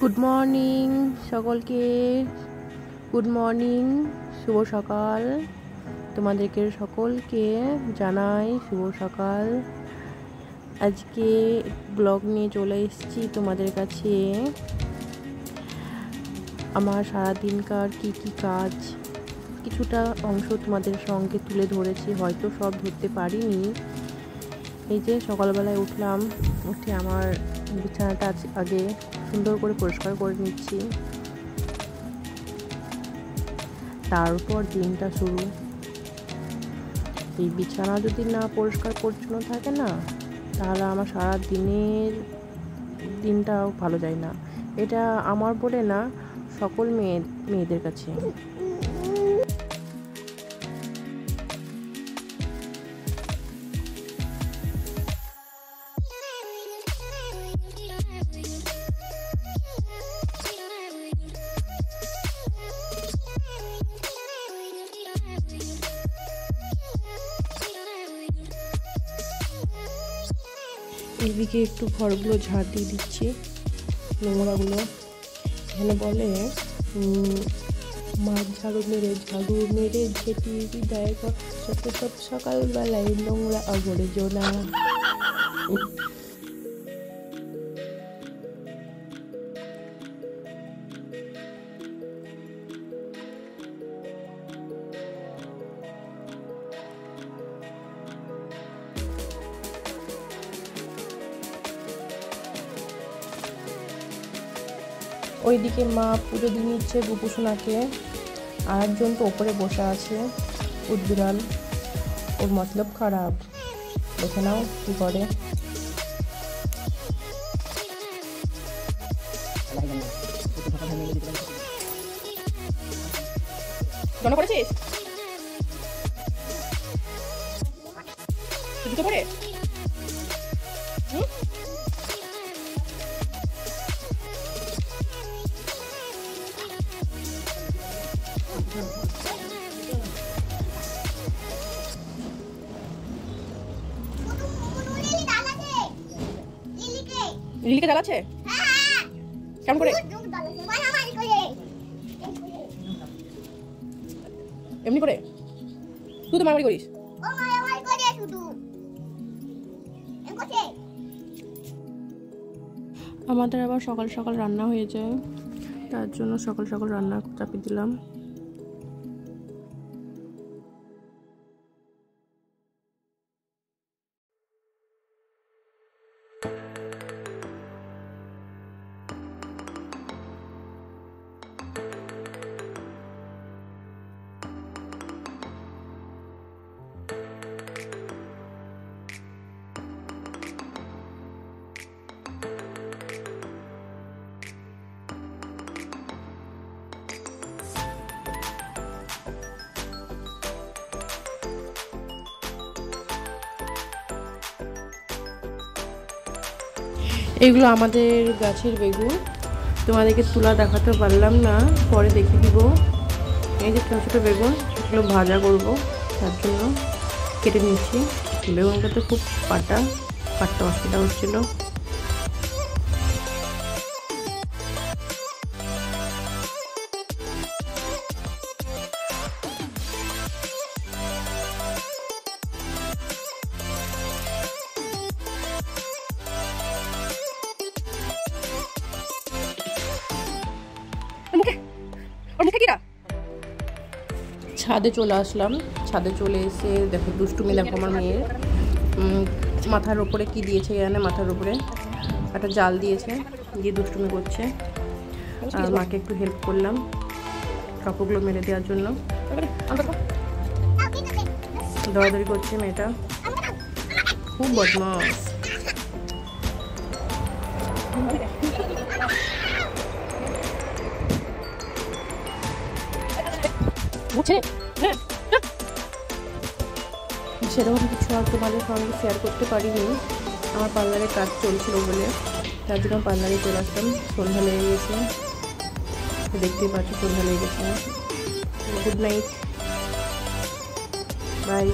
Good morning সকলকে, good morning, শুভ সকাল। তোমাদেরকে সকলকে জানাই শুভ সকাল। আজকে ব্লগ নিয়ে চলে এসেছি তোমাদের কাছে। আমার সারাদিনকার কি কি কাজ কিছুটা অংশ তোমাদের সঙ্গে তুলে ধরেছি, হয়তো সব ধরতে পারিনি। এই যে সকালবেলায় উঠলাম, উঠে আমার বিছানাটা আগে সুন্দর করে পরিষ্কার করে নিচ্ছি, তারপর দিনটা শুরু। এই বিছানা যদি না পরিষ্কার পরিচ্ছন্ন থাকে না, তাহলে আমার সারা দিনটাও ভালো যায় না। এটা আমার বলে না, সকল মেয়েদের কাছে। এদিকে একটু ঘরগুলো ঝাড় দিয়ে দিচ্ছি, নোংরাগুলো। এখানে বলে মাছ ঝাড়ু মেরে ঝেঁটি দেয়, সব সকালবেলায় নোংরা আবর্জনা। ওইদিকে মা পুজো দিয়ে নিচ্ছে গোপুসোনাকে, আর একজন তো ওপরে বসে আছে উদ্বিড়াল, ওর মতলব খারাপ। দেখে নাও কি করে। মনে করেছিস দুটো পরে লিলিকে জ্বালাচ্ছে কেমন করে? এমনি করে তুই তো মারামারি করিস। আমাদের আবার সকাল সকাল রান্না হয়ে যায়, তার জন্য সকাল সকাল রান্না চাপিয়ে দিলাম। এগুলো আমাদের গাছের বেগুন, তোমাদেরকে তুলা দেখাতে পারলাম না, পরে দেখে দিব। এই যে ছোটো ছোটো বেগুন, এগুলো ভাজা করব, তার জন্য কেটে নিচ্ছি। বেগুনটা তো খুব কাটতে অসুবিধা হচ্ছিল। ছাদে চলে আসলাম, ছাদে চলে এসে দেখো দুষ্টুমি, দেখো আমার মেয়ের মাথার ওপরে কি দিয়েছে, এখানে মাথার উপরে একটা জাল দিয়েছে, দিয়ে দুষ্টুমি করছে। আর মাকে একটু হেল্প করলাম কাপড়গুলো মেরে দেওয়ার জন্য। দৌড়াদৌড়ি করছে মেয়েটা, খুব বদমাস। সেরকম কিছু আর তোমাদের সঙ্গে শেয়ার করতে পারিনি, আমার পার্লারে কাজ চলছিল বলে, তার জন্য পার্লারে চলে আসলাম। সন্ধ্যা লেগে গেছে, দেখতেই পাচ্ছি সন্ধ্যা লেগে গেছে। Good night, by.